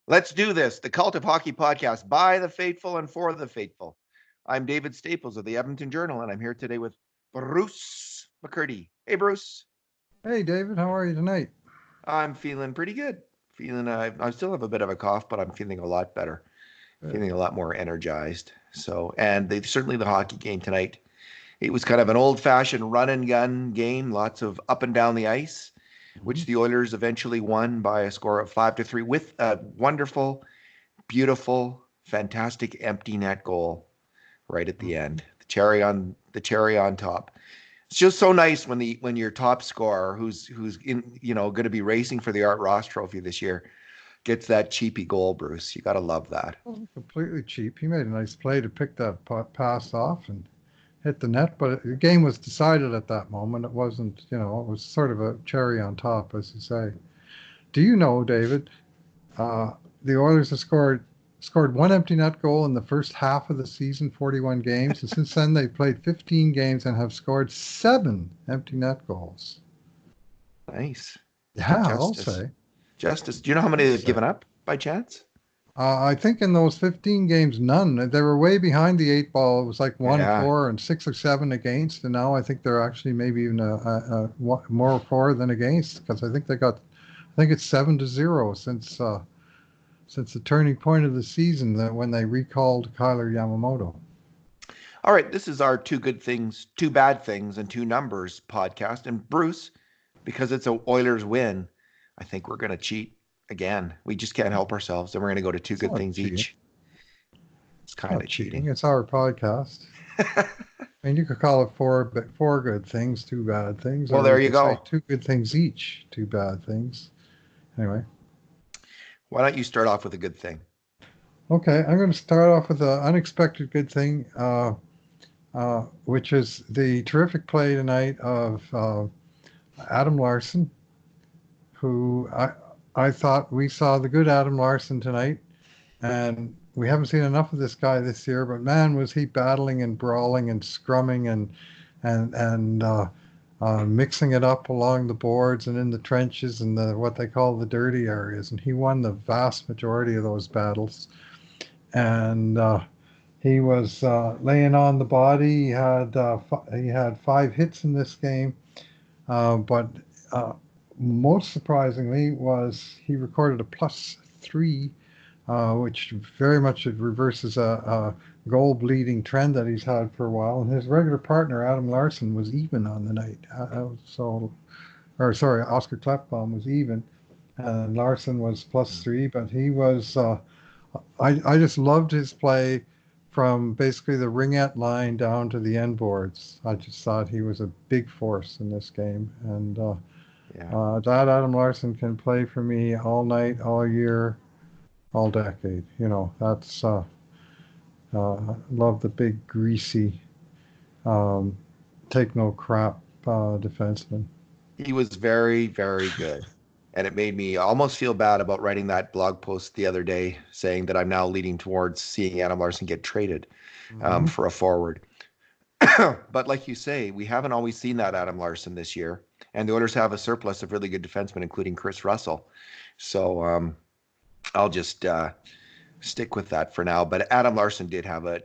Let's do this. The Cult of Hockey podcast by the faithful and for the faithful. I'm David Staples of the Edmonton Journal, and I'm here today with Bruce McCurdy. Hey, Bruce. Hey, David, how are you tonight? I'm feeling pretty good. I still have a bit of a cough, but I'm feeling a lot better. Good. Feeling a lot more energized. Certainly the hockey game tonight. It was kind of an old-fashioned run and gun game, lots of up and down the ice, Mhm. which the Oilers eventually won by a score of 5-3 with a wonderful, beautiful, fantastic empty net goal right at the Mhm. end. The cherry on top. It's just so nice when your top scorer, who's going to be racing for the Art Ross Trophy this year, gets that cheapy goal. Bruce, you got to love that. Wasn't completely cheap. He made a nice play to pick that pass off and hit the net, but the game was decided at that moment. It wasn't, it was sort of a cherry on top, as you say. Do you know, David, uh, the Oilers have scored one empty net goal in the first half of the season, 41 games, and since then they've played 15 games and have scored seven empty net goals. Nice. Yeah, I'll Justice. say. Justice. Do you know how many I'll they've say. given up by chance? I think in those 15 games, none. They were way behind the eight ball. It was like one Yeah. for and six or seven against, and now I think they're actually maybe even more for than against because I think it's 7-0 since the turning point of the season that when they recalled Kyler Yamamoto. All right. This is our two good things, two bad things, and two numbers podcast. And Bruce, because it's a Oilers win, I think we're going to cheat again. We just can't help ourselves, and we're going to go to two It's good not things cheating. each. It's It's kind not of cheating. cheating. It's our podcast. I mean, you could call it four good things, two bad things, Well, or there you you could say go. two good things each, two bad things. Anyway. Why don't you start off with a good thing? Okay, I'm going to start off with an unexpected good thing, which is the terrific play tonight of Adam Larsson, who I thought we saw the good Adam Larsson tonight, and we haven't seen enough of this guy this year. But man, was he battling and brawling and scrumming and mixing it up along the boards and in the trenches and the what they call the dirty areas, and he won the vast majority of those battles. And he was laying on the body. He had five hits in this game, but uh, most surprisingly was he recorded a +3, which very much reverses a goal bleeding trend that he's had for a while. And his regular partner Adam Larsson was even on the night. Oscar Kleppbaum was even, and Larsson was +3, but he was. I just loved his play from basically the ringette line down to the end boards. I just thought he was a big force in this game, and Yeah. that Adam Larsson can play for me all night, all year, all decade. That's love the big greasy, um, take no crap defenseman. He was very, very good. And it made me almost feel bad about writing that blog post the other day saying that I'm now leading towards seeing Adam Larson get traded Hmm. for a forward. But like you say, we haven't always seen that Adam Larson this year. And the Oilers have a surplus of really good defensemen, including Chris Russell. So I'll just stick with that for now. But Adam Larson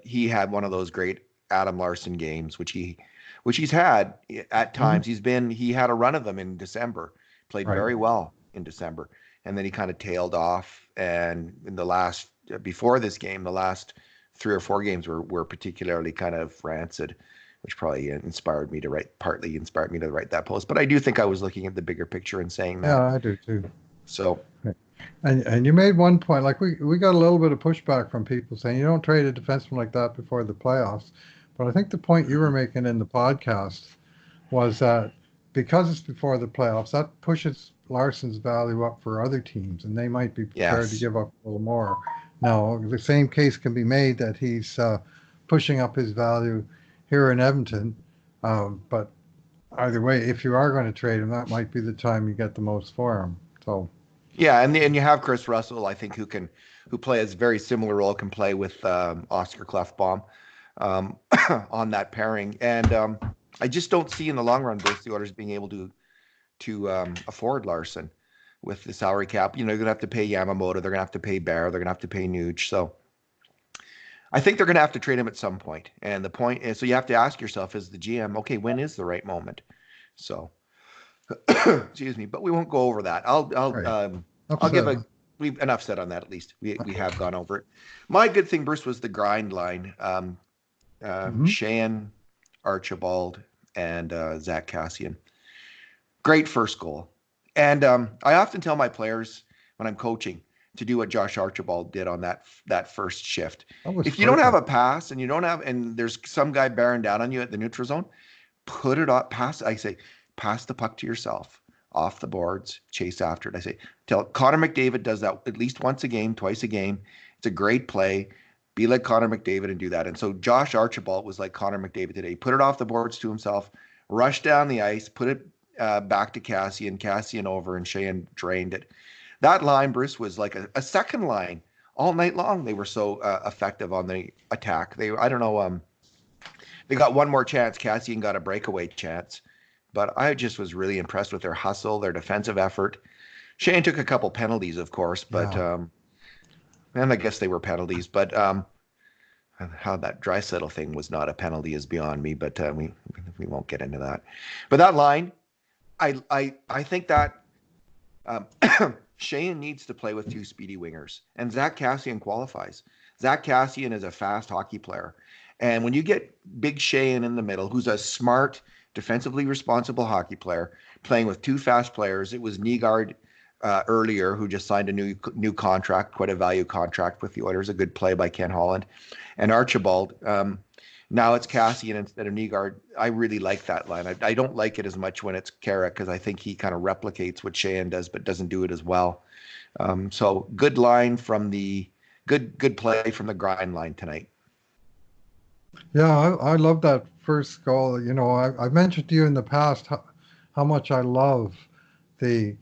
he had one of those great Adam Larson games, which he's had at Hmm. times. He had a run of them in December, played Right. very well in December, and then he kind of tailed off. And in the last before this game, the last 3 or 4 games were particularly kind of rancid, which probably partly inspired me to write that post. But I do think I was looking at the bigger picture and saying Yeah, that. I do too. So And you made one point, like we got a little bit of pushback from people saying you don't trade a defenseman like that before the playoffs. But I think the point you were making in the podcast was that because it's before the playoffs, that pushes Larson's value up for other teams, and they might be prepared to yes, give up a little more. Now, the same case can be made that he's pushing up his value here in Edmonton. But either way, if you are going to trade him, that might be the time you get the most for him. So, yeah, and you have Chris Russell, I think, who plays a very similar role, can play with Oscar Clefbaum um, on that pairing, and I just don't see in the long run, Bruce, the Oilers being able to afford Larson. with the salary cap. They're going to have to pay Yamamoto. They're going to have to pay Bear. They're going to have to pay Nuge. So I think they're going to have to trade him at some point. And the point is, so you have to ask yourself as the GM, okay, when is the right moment? So, excuse me, but we won't go over that. Right. I'll give Upset. we've enough said on that at least. We have gone over it. My good thing, Bruce, was the grind line. Mm-hmm. Sheahan, Archibald, and Zach Cassian. Great first goal. And I often tell my players when I'm coaching to do what Josh Archibald did on that first shift. That was If you don't have perfect. a pass and there's some guy bearing down on you at the neutral zone, put it up, pass the puck to yourself off the boards, chase after it. I say, tell Connor McDavid does that at least once a game, twice a game. It's a great play. Be like Connor McDavid and do that. And so Josh Archibald was like Connor McDavid today. He put it off the boards to himself, rushed down the ice, put it back to Cassian over, and Sheahan drained it. That line, Bruce, was like a second line all night long. They were so effective on the attack. I don't know, they got one more chance. Cassian got a breakaway chance, but I just was really impressed with their hustle, their defensive effort. Sheahan took a couple penalties, of course, but Yeah. and I guess they were penalties. But how that Draisaitl thing was not a penalty is beyond me. But we won't get into that. But that line, I think that um, Sheahan needs to play with two speedy wingers, and Zach Cassian qualifies. Zach Cassian is a fast hockey player, and when you get Big Sheahan in the middle, who's a smart, defensively responsible hockey player, playing with two fast players, it was Nygaard earlier who just signed a new contract, quite a value contract with the Oilers, a good play by Ken Holland, and Archibald. Now it's Cassian instead of Nygaard. I really like that line. I don't like it as much when it's Carrick because I think he kind of replicates what Sheahan does, but doesn't do it as well. So good line from the good play from the grind line tonight. Yeah, I love that first goal. I've mentioned to you in the past how much I love the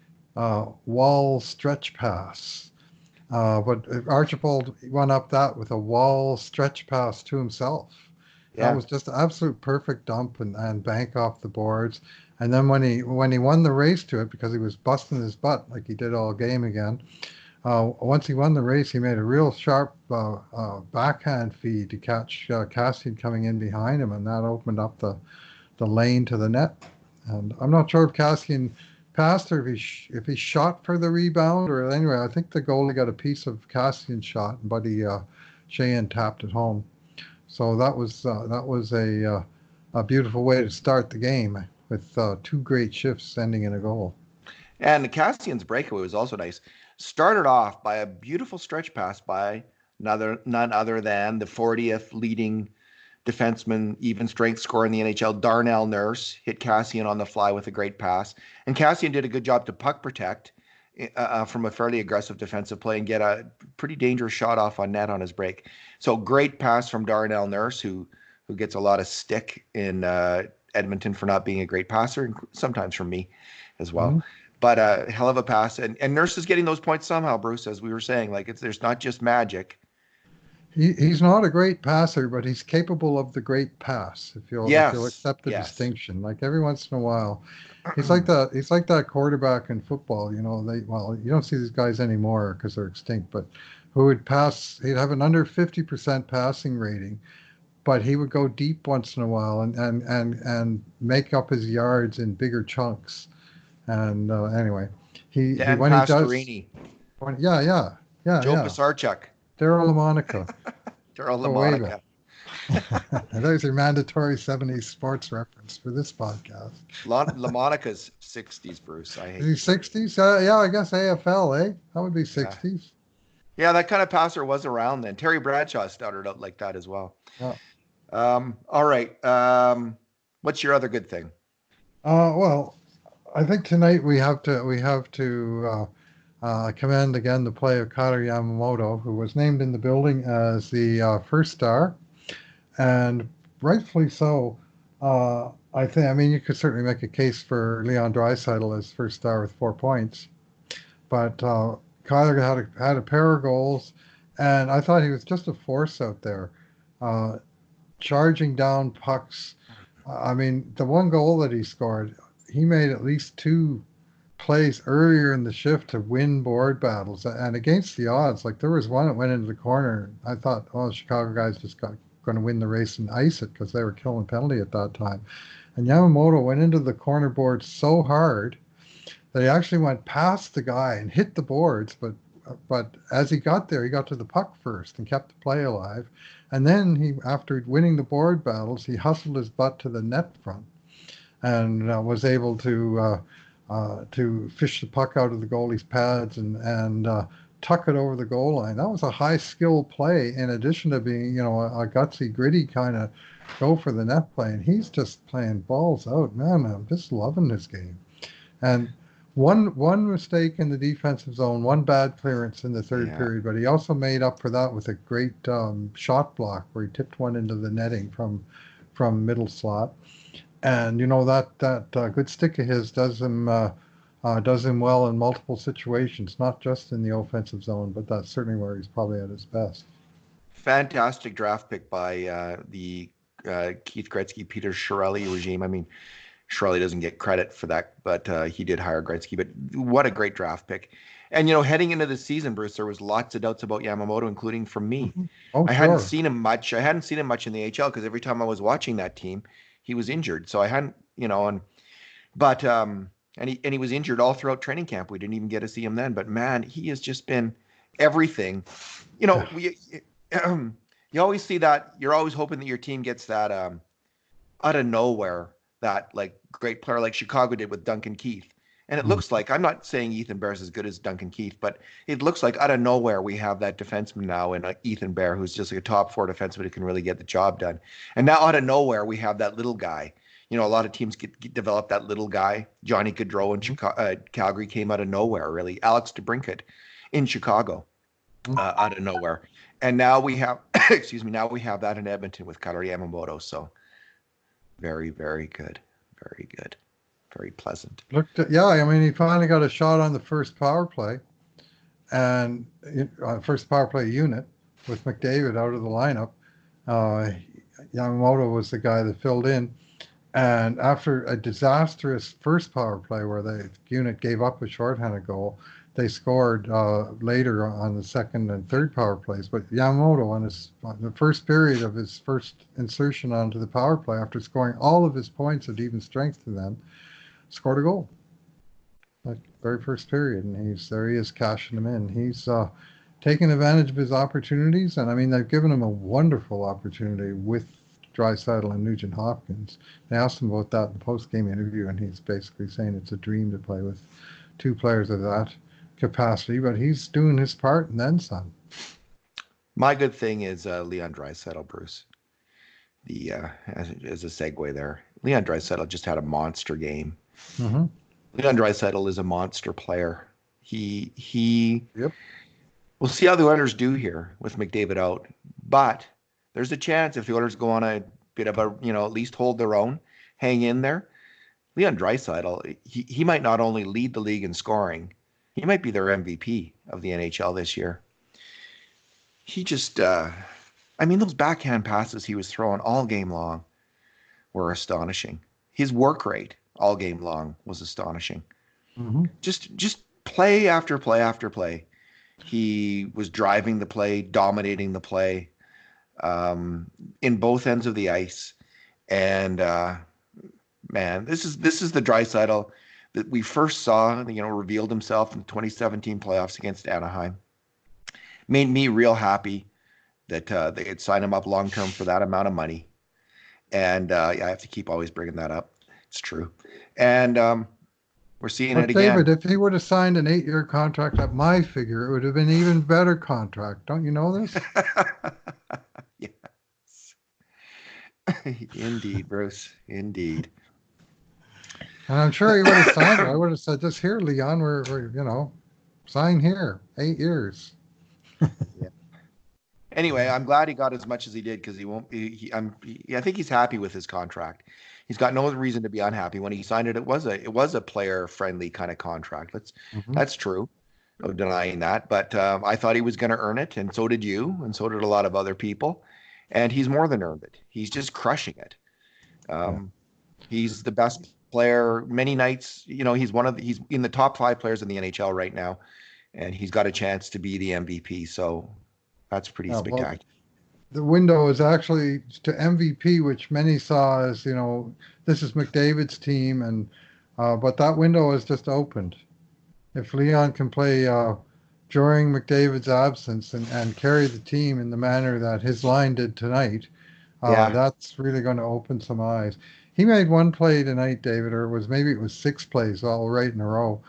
wall stretch pass. But Archibald went up that with a wall stretch pass to himself. That Yeah, was just an absolute perfect dump and bank off the boards. And then when he won the race to it because he was busting his butt like he did all game again. Once he won the race, he made a real sharp backhand feed to catch Cassian coming in behind him, and that opened up the lane to the net. And I'm not sure if Cassian passed or if he shot for the rebound or anyway. I think the goalie got a piece of Cassian's shot, but Sheahan tapped it home. So that was a beautiful way to start the game with two great shifts ending in a goal. and Cassian's breakaway was also nice. Started off by a beautiful stretch pass by none other than the 40th leading defenseman, even strength scorer in the NHL, Darnell Nurse, hit Cassian on the fly with a great pass. And Cassian did a good job to puck protect from a fairly aggressive defensive play and get a pretty dangerous shot off on net on his break. So great pass from Darnell Nurse, who gets a lot of stick in Edmonton for not being a great passer, and sometimes from me as well. Mhm. But a hell of a pass, and Nurse is getting those points somehow, Bruce, as we were saying. Like there's not just magic. He's not a great passer, but he's capable of the great pass. If you'll Yes, accept the yes. distinction, like every once in a while, he's like that. He's like that quarterback in football. You don't see these guys anymore because they're extinct. But who would pass? He'd have an under 50% passing rating, but he would go deep once in a while and make up his yards in bigger chunks. And anyway, he Dan when he does, Pastorini, yeah, yeah, yeah, Joe yeah. Pisarchuk, Daryl LaMonica. Daryl Fuego. LaMonica. There's your mandatory 70s sports reference for this podcast. LaMonica's 60s, Bruce. I Is hate he to say it. 60s? Yeah, I guess AFL, eh? That would be Yeah. 60s. Yeah, that kind of passer was around then. Terry Bradshaw started out like that as well. Yeah. All right. What's your other good thing? Well, I think tonight we have to commend again the play of Kailer Yamamoto, who was named in the building as the first star, and rightfully so. I mean, you could certainly make a case for Leon Draisaitl as first star with 4 points, but Kyler had a pair of goals, and I thought he was just a force out there, uh, charging down pucks. I mean, the one goal that he scored, he made at least two plays earlier in the shift to win board battles and against the odds. Like there was one that went into the corner. I thought, oh, the Chicago guys just got going to win the race and ice it because they were killing penalty at that time. And Yamamoto went into the corner board so hard that he actually went past the guy and hit the boards, but as he got there, he got to the puck first and kept the play alive. And then he, after winning the board battles, he hustled his butt to the net front and was able to fish the puck out of the goalie's pads and tuck it over the goal line. That was a high skill play in addition to being, a gutsy, gritty kind of go for the net play. And he's just playing balls out. Man, I'm just loving this game. And one mistake in the defensive zone, one bad clearance in the third period, but he also made up for that with a great shot block where he tipped one into the netting from middle slot. And that good stick of his does him well in multiple situations, not just in the offensive zone, but that's certainly where he's probably at his best. Fantastic draft pick by the Keith Gretzky, Peter Chiarelli regime. I mean, Chiarelli doesn't get credit for that, but he did hire Gretzky. But what a great draft pick. And, heading into the season, Bruce, there was lots of doubts about Yamamoto, including from me. Mm-hmm. Oh, I hadn't seen him much. I hadn't seen him much in the AHL because every time I was watching that team, he was injured. So I hadn't, and he was injured all throughout training camp. We didn't even get to see him then. But man, he has just been everything. You always see that. You're always hoping that your team gets that out of nowhere, that like great player like Chicago did with Duncan Keith. And it looks like, I'm not saying Ethan Bear's as good as Duncan Keith, but it looks like out of nowhere we have that defenseman now in Ethan Bear, who's just like a top four defenseman who can really get the job done. And now out of nowhere we have that little guy. A lot of teams develop that little guy. Johnny Gaudreau in Calgary came out of nowhere, really. Alex DeBrincat in Chicago out of nowhere. And now we have, now we have that in Edmonton with Kailer Yamamoto. So very, very good. Very good. Very pleasant. He finally got a shot on the first power play and first power play unit with McDavid out of the lineup. Yamamoto was the guy that filled in. And after a disastrous first power play where the unit gave up a shorthanded goal, they scored later on the second and third power plays. But Yamamoto, on the first period of his first insertion onto the power play, after scoring all of his points at even strength to them, scored a goal. Like very first period, and he is cashing them in. He's taking advantage of his opportunities, and I mean they've given him a wonderful opportunity with Draisaitl and Nugent Hopkins. They asked him about that in the post-game interview, and he's basically saying it's a dream to play with two players of that capacity, but he's doing his part and then some. My good thing is Leon Draisaitl, Bruce. As a segue there, Leon Draisaitl just had a monster game. Mm-hmm. Leon Draisaitl is a monster player. Yep. We'll see how the Oilers do here with McDavid out, but there's a chance if the Oilers go on a bit of a, at least hold their own, hang in there. Leon Draisaitl, he might not only lead the league in scoring, he might be their MVP of the NHL this year. He just, those backhand passes he was throwing all game long were astonishing. His work rate all game long was astonishing. Mm-hmm. Just play after play after play. He was driving the play, dominating the play in both ends of the ice. And man, this is the Draisaitl that we first saw, revealed himself in the 2017 playoffs against Anaheim. Made me real happy that they had signed him up long-term for that amount of money. And I have to keep always bringing that up. It's true. And we're seeing it again. David, if he would have signed an 8-year contract at my figure, it would have been an even better contract. Don't you know this? Yes. Indeed, Bruce. Indeed. And I'm sure he would have signed it. I would have said, just here, Leon, we're sign here, 8 years. Yeah. Anyway, I'm glad he got as much as he did because he won't. I think he's happy with his contract. He's got no reason to be unhappy. When he signed it, it was a player friendly kind of contract. That's true. No denying that. But I thought he was going to earn it, and so did you, and so did a lot of other people. And he's more than earned it. He's just crushing it. He's the best player. Many nights, he's in the top 5 players in the NHL right now, and he's got a chance to be the MVP. So that's pretty Well, spectacular. the window is actually to MVP, which many saw as, this is McDavid's team, and but that window has just opened. If Leon can play during McDavid's absence and carry the team in the manner that his line did tonight, Yeah, that's really going to open some eyes. He made one play tonight, David, or maybe it was 6 plays all right in a row.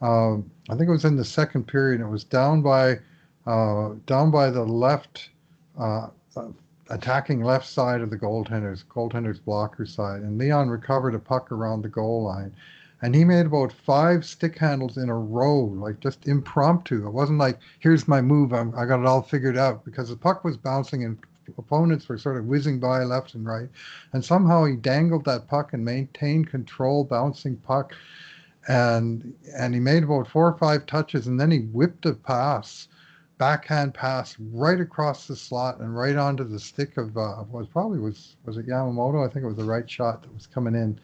I think it was in the second period. It was down by the left, uh, uh, attacking left side of the goaltender's blocker side, and Leon recovered a puck around the goal line, and he made about 5 stick handles in a row, like just impromptu. It wasn't like, here's my move, I got it all figured out, because the puck was bouncing and opponents were sort of whizzing by left and right, and somehow he dangled that puck and maintained control, bouncing puck, and he made about 4 or 5 touches, and then he whipped a backhand pass right across the slot and right onto the stick of was it Yamamoto? I think it was the right shot that was coming in,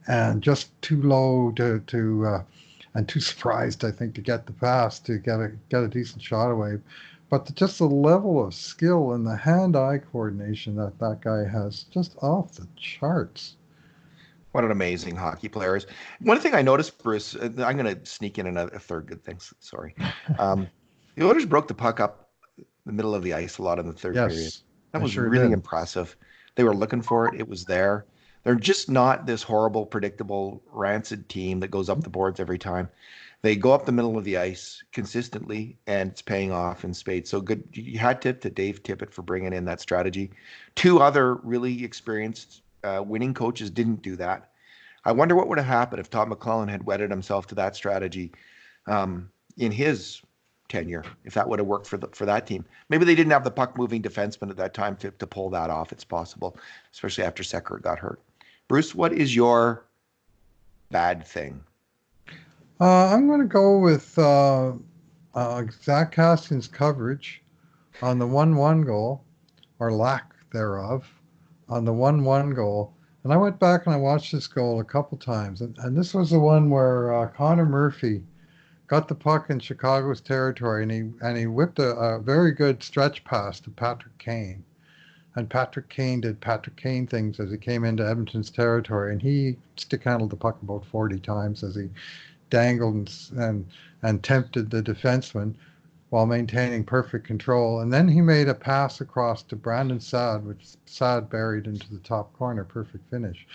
and just too low to and too surprised, I think, to get the pass to get a decent shot away. But just the level of skill and the hand-eye coordination that guy has, just off the charts. what an amazing hockey player is. One thing I noticed, Bruce, I'm going to sneak in a third good thing. Sorry. Um, the Oilers broke the puck up the middle of the ice a lot in the third period. Yes, That I was sure really did. impressive. They were looking for it. It was there. They're just not this horrible, predictable, rancid team that goes up the boards every time. They go up the middle of the ice consistently, and it's paying off in spades. So good. You had tip to Dave Tippett for bringing in that strategy. Two other really experienced winning coaches didn't do that. I wonder what would have happened if Todd McClellan had wedded himself to that strategy in his tenure, if that would have worked for that team. Maybe they didn't have the puck moving defenseman at that time to pull that off. It's possible, especially after Sekera got hurt. Bruce, what is your bad thing? I'm going to go with Zach Cassian's coverage on the 1-1 goal, or lack thereof, on the 1-1 goal. And I went back and I watched this goal a couple times. And this was the one where Connor Murphy got the puck in Chicago's territory, and he whipped a very good stretch pass to Patrick Kane. And Patrick Kane did Patrick Kane things as he came into Edmonton's territory, and he stick handled the puck about 40 times as he dangled and tempted the defenseman while maintaining perfect control. And then he made a pass across to Brandon Saad, which Saad buried into the top corner. Perfect finish.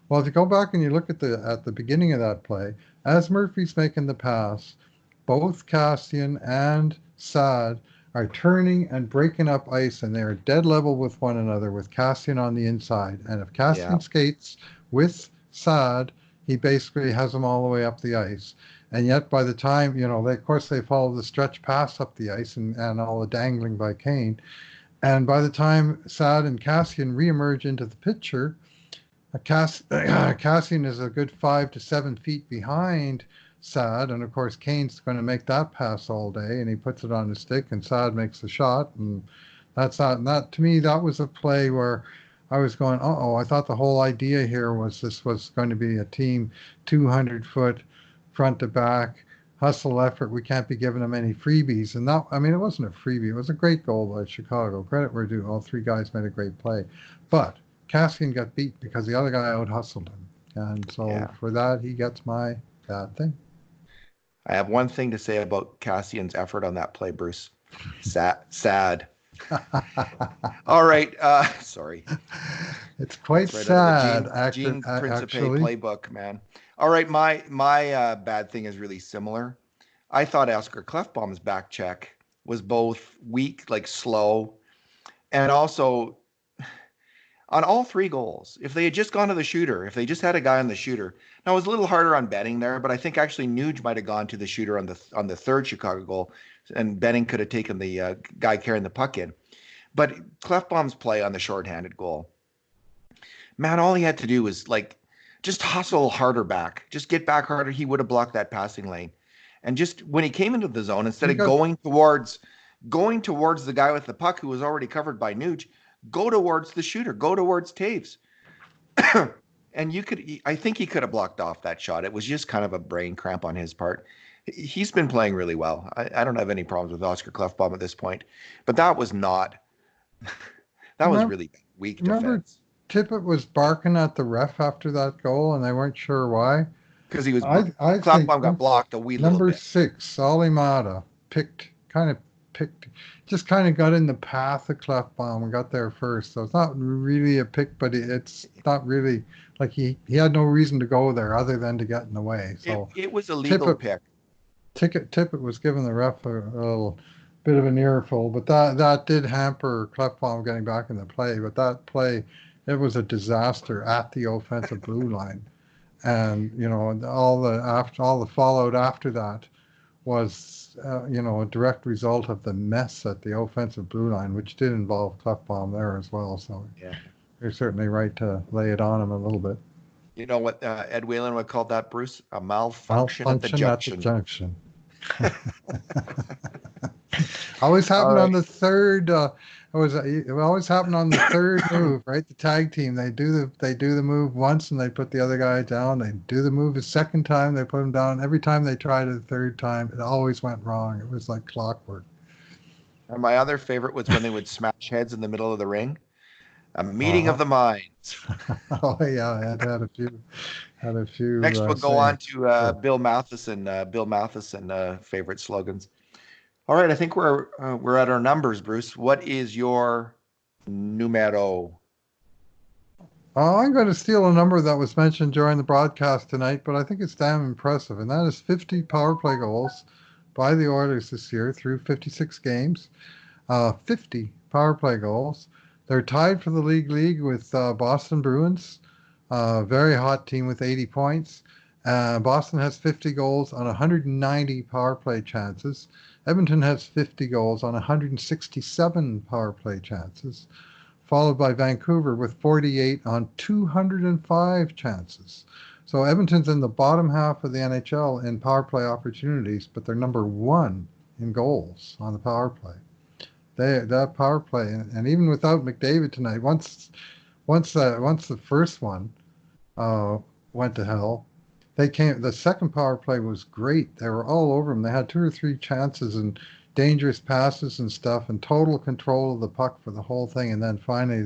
Well, if you go back and you look at the beginning of that play, as Murphy's making the pass, both Cassian and Saad are turning and breaking up ice, and they're dead level with one another, with Cassian on the inside. And if Yeah, Cassian skates with Saad, he basically has them all the way up the ice. And yet, by the time, of course, they follow the stretch pass up the ice and all the dangling by Kane. And by the time Saad and Cassian reemerge into the picture, Cassian is a good 5 to 7 feet behind Saad, and of course Kane's going to make that pass all day, and he puts it on his stick, and Saad makes the shot, and that's not. And that, to me, that was a play where I was going, oh, I thought the whole idea here was this was going to be a team 200-foot front to back hustle effort. We can't be giving them any freebies, and that, I mean, it wasn't a freebie. It was a great goal by Chicago. Credit where due. All 3 guys made a great play, but Cassian got beat because the other guy out hustled him, and so yeah. for that he gets my bad thing. I have one thing to say about Cassian's effort on that play, Bruce. Sad. All right. Sorry. It's quite It's right out of the sad, Gene Principe actually. playbook, man. All right, my bad thing is really similar. I thought Oscar Klefbom's back check was both weak, like slow, and also on all 3 goals. If they had just gone to the shooter, if they just had a guy on the shooter, now it was a little harder on Benning there, but I think actually Nuge might have gone to the shooter on the third Chicago goal, and Benning could have taken the guy carrying the puck in. But Klefbom's play on the shorthanded goal, man, all he had to do was like just hustle harder back, just get back harder. He would have blocked that passing lane. And just when he came into the zone, instead He of got going towards the guy with the puck who was already covered by Nuge, go towards the shooter, go towards Taves. And I think he could have blocked off that shot. It was just kind of a brain cramp on his part. He's been playing really well. I don't have any problems with Oscar Klefbom at this point, but that was not, that was Remember, really weak remember defense Tippett was barking at the ref after that goal, and they weren't sure why. because he was, I think Klefbom got blocked a wee little number bit. 6, Alimata, picked, just kind of got in the path of Klefbom and got there first. So it's not really a pick, but it's not really like he had no reason to go there other than to get in the way. So It was a legal Tippett pick. Tippett was giving the ref a little bit of an earful, but that did hamper Klefbom getting back in the play. But that play, it was a disaster at the offensive blue line, and all the fallout after that was a direct result of the mess at the offensive blue line, which did involve Klefbom there as well. So Yeah. you're certainly right to lay it on him a little bit. You know what Ed Whalen would call that, Bruce? A malfunction at the Malfunction at the junction. junction. Always All happened on right. the third. It always happened on the third move, right? The tag team they do the move once and they put the other guy down. They do the move a second time, they put him down. Every time they tried it the third time, it always went wrong. It was like clockwork. And my other favorite was when they would smash heads in the middle of the ring. A meeting of Uh-huh. the minds. Oh yeah, I had a few Next, we'll go on sayings. to Sure. Bill Matheson. Favorite slogans. All right, I think we're at our numbers, Bruce. What is your numero? I'm going to steal a number that was mentioned during the broadcast tonight, but I think it's damn impressive, and that is 50 power play goals by the Oilers this year through 56 games. 50 power play goals. They're tied for the league with Boston Bruins, very hot team with 80 points. Boston has 50 goals on 190 power play chances. Edmonton has 50 goals on 167 power play chances, followed by Vancouver with 48 on 205 chances. So Edmonton's in the bottom half of the NHL in power play opportunities, but they're number one in goals on the power play. That power play, and even without McDavid tonight, once the first one uh, went to hell, they came. The second power play was great. They were all over them. They had two or three chances and dangerous passes and stuff, and total control of the puck for the whole thing. And then finally,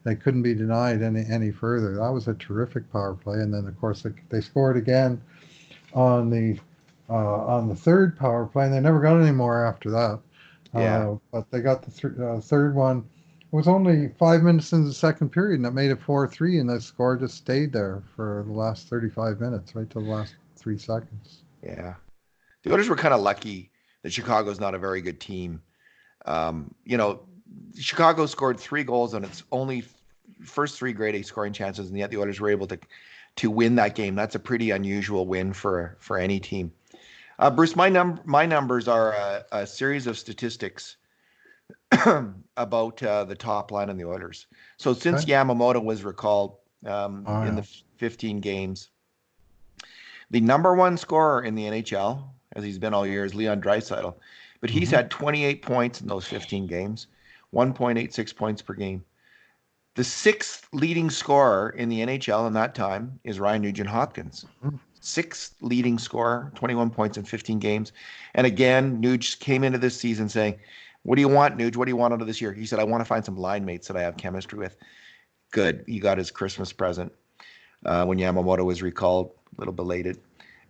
they couldn't be denied any further. That was a terrific power play. And then of course they scored again on the third power play, and they never got any more after that. Yeah, But they got the third one. It was only 5 minutes into the second period, and it made it 4-3, and the score just stayed there for the last 35 minutes, right till the last 3 seconds. yeah. The Oilers were kind of lucky that Chicago's not a very good team. You know, Chicago scored 3 goals on its only first 3 grade A scoring chances, and yet the Oilers were able to win that game. That's a pretty unusual win for any team. Bruce, my numbers are a series of statistics about the top line on the Oilers. So since Okay. Yamamoto was recalled Oh in yeah. the 15 games, the number one scorer in the NHL, as he's been all year, is Leon Draisaitl. But he's Hmm. had 28 points in those 15 games, 1.86 points per game. The sixth leading scorer in the NHL in that time is Ryan Nugent-Hopkins. Sixth leading scorer, 21 points in 15 games. And again, Nuge came into this season saying, "What do you want, Nuge? What do you want out of this year?" He said, "I want to find some line mates that I have chemistry with." Good. He got his Christmas present when Yamamoto was recalled, a little belated.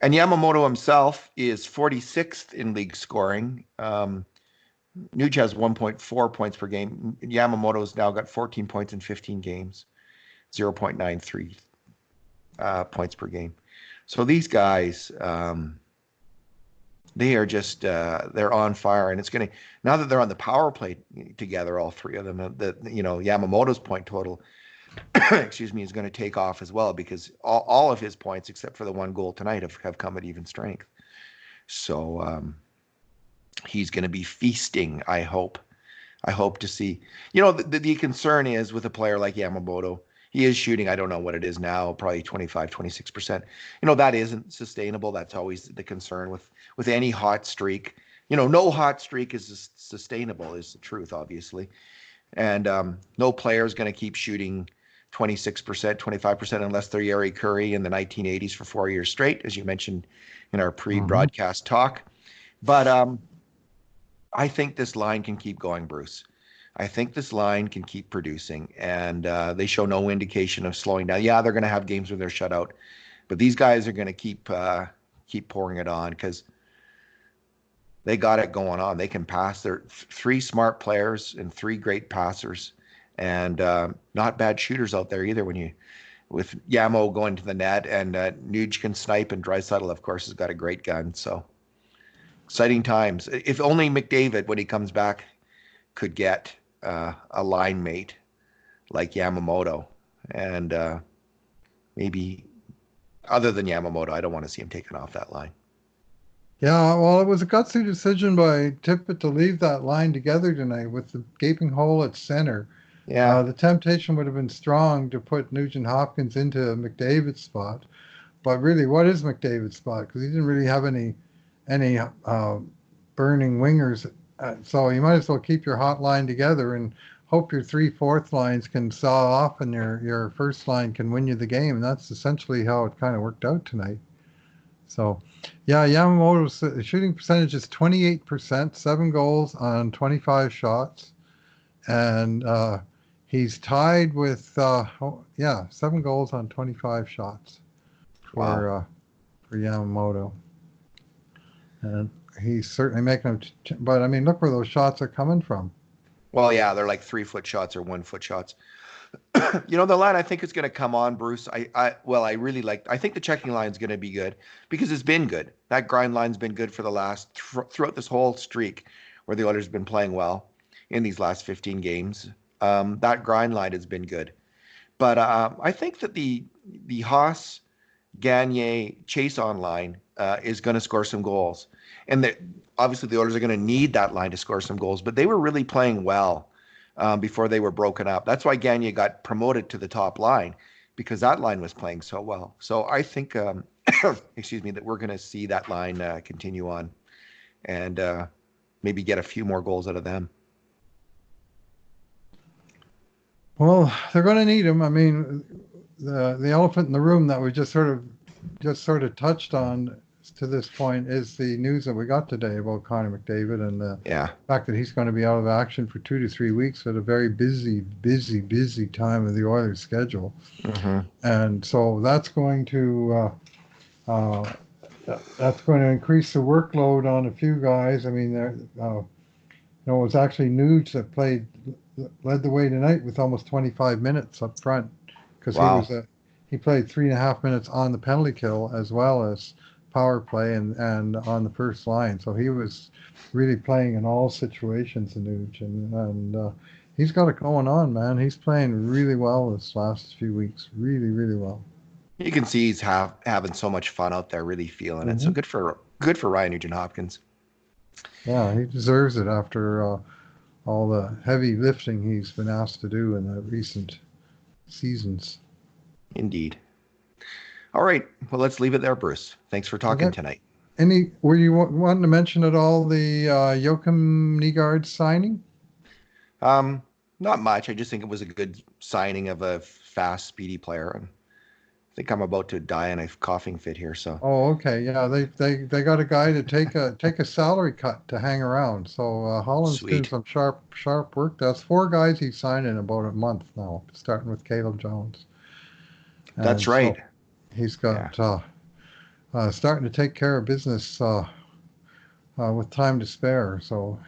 And Yamamoto himself is 46th in league scoring. Nuge has 1.4 points per game. Yamamoto's now got 14 points in 15 games, 0.93 points per game. So these guys, they are just they're on fire, and it's going to, now that they're on the power play together, all three of them. Yamamoto's point total, excuse me, is going to take off as well because all of his points, except for the 1 goal tonight, have come at even strength. So he's going to be feasting. I hope. I hope to see. The concern is with a player like Yamamoto. He is shooting, I don't know what it is now, probably 25, 26%. That isn't sustainable. That's always the concern with any hot streak. No hot streak is sustainable, is the truth, obviously. And no player is going to keep shooting 26%, 25%, unless they're Yari Curry in the 1980s for 4 years straight, as you mentioned in our pre-broadcast talk. But I think this line can keep going, Bruce. I think this line can keep producing, and they show no indication of slowing down. Yeah, they're going to have games where they're shut out, but these guys are going to keep pouring it on because they got it going on. They can pass. They're three smart players and three great passers, and not bad shooters out there either. With Yamo going to the net, and Nuge can snipe, and Draisaitl, of course, has got a great gun. So exciting times. If only McDavid, when he comes back, could get a line mate like Yamamoto, and maybe other than Yamamoto, I don't want to see him taken off that line. Yeah, well, it was a gutsy decision by Tippett to leave that line together tonight with the gaping hole at center. Yeah. The temptation would have been strong to put Nugent Hopkins into McDavid's spot, but really, what is McDavid's spot? Because he didn't really have any burning wingers, so you might as well keep your hot line together and hope your 3/4 lines can saw off and your first line can win you the game. And that's essentially how it kind of worked out tonight. So, yeah, Yamamoto's shooting percentage is 28%, 7 goals on 25 shots, and he's tied with 7 goals on 25 shots for Yamamoto, and he's certainly making them. But I mean, look where those shots are coming from. Well, yeah, they're like 3-foot shots or 1-foot shots. The line I think is going to come on, Bruce. I really like. I think the checking line is going to be good because it's been good. That grind line's been good for the last throughout this whole streak where the Oilers have been playing well in these last 15 games. That grind line has been good, but I think that the Haas Gagner chase on line is going to score some goals, and obviously the Oilers are going to need that line to score some goals. But they were really playing well before they were broken up. That's why Gagner got promoted to the top line, because that line was playing so well. So I think, excuse me, that we're going to see that line continue on and maybe get a few more goals out of them. Well, they're going to need him. I mean, the elephant in the room that we just sort of touched on to this point is the news that we got today about Connor McDavid and the fact that he's going to be out of action for 2 to 3 weeks at a very busy time of the Oilers' schedule. Mm-hmm. And so that's going to increase the workload on a few guys. I mean, it was actually Nuge that led the way tonight with almost 25 minutes up front, because he played 3.5 minutes on the penalty kill as well as power play and on the first line. So he was really playing in all situations, Nuge, and he's got it going on, man. He's playing really well this last few weeks, really, really well. You can see he's having so much fun out there, really feeling it. So good for Ryan Nugent-Hopkins. Yeah, he deserves it after all the heavy lifting he's been asked to do in the recent seasons. Indeed. All right. Well, let's leave it there, Bruce. Thanks for talking tonight. Were you wanting to mention at all the Joachim Nygaard signing? Not much. I just think it was a good signing of a fast, speedy player. And I think I'm about to die in a coughing fit here. So. Oh, okay. Yeah, they got a guy to take a salary cut to hang around. So Holland's doing some sharp work. That's 4 guys he signed in about a month now, starting with Caleb Jones. That's right. So he's got starting to take care of business with time to spare. So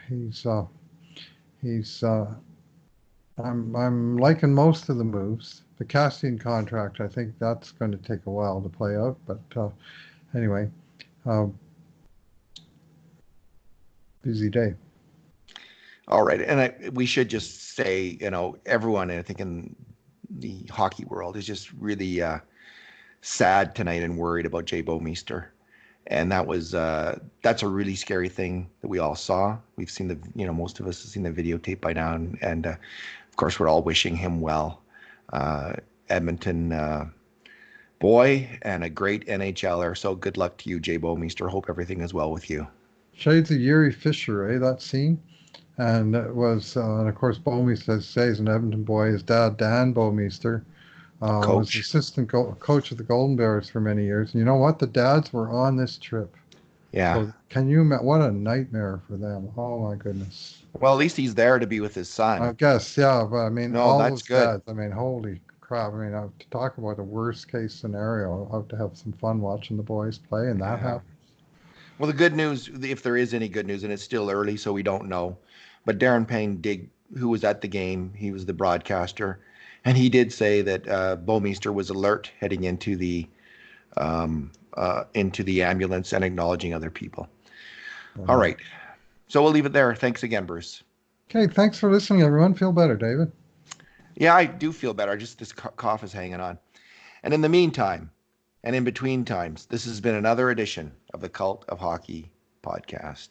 I'm liking most of the moves. The Castian contract, I think that's going to take a while to play out. But anyway, busy day. All right. And we should just say, everyone, I think in the hockey world is just really sad tonight and worried about Jay Bouwmeester. And that's a really scary thing that we all saw. We've seen most of us have seen the videotape by now. And of course, we're all wishing him well. Edmonton boy and a great NHLer. So good luck to you, Jay Bouwmeester. Hope everything is well with you. Shades of Yuri Fisher, that scene? And it was, and of course, Bouwmeester says an Edmonton boy. His dad, Dan Bouwmeester, Was Coach. assistant coach of the Golden Bears for many years. And you know what? The dads were on this trip. Yeah. So can you imagine what a nightmare for them? Oh my goodness. Well, at least he's there to be with his I son. guess, yeah, but I mean, No, all that's those good. dads, I mean, holy crap. I mean, to talk about a worst case scenario, I'll have to have some fun watching the boys play, and that Yeah. happened. Well, the good news, if there is any good news, and it's still early, so we don't know, but Darren Payne did, who was at the game, he was the broadcaster, and he did say that Bowmeister was alert heading into the ambulance and acknowledging other people. All Uh, right, so we'll leave it there. Thanks again, Bruce. okay, thanks for listening, everyone. Feel better, David. Yeah, I do feel better. Just this cough is hanging on. And in the meantime, and in between times, this has been another edition of the Cult of Hockey podcast.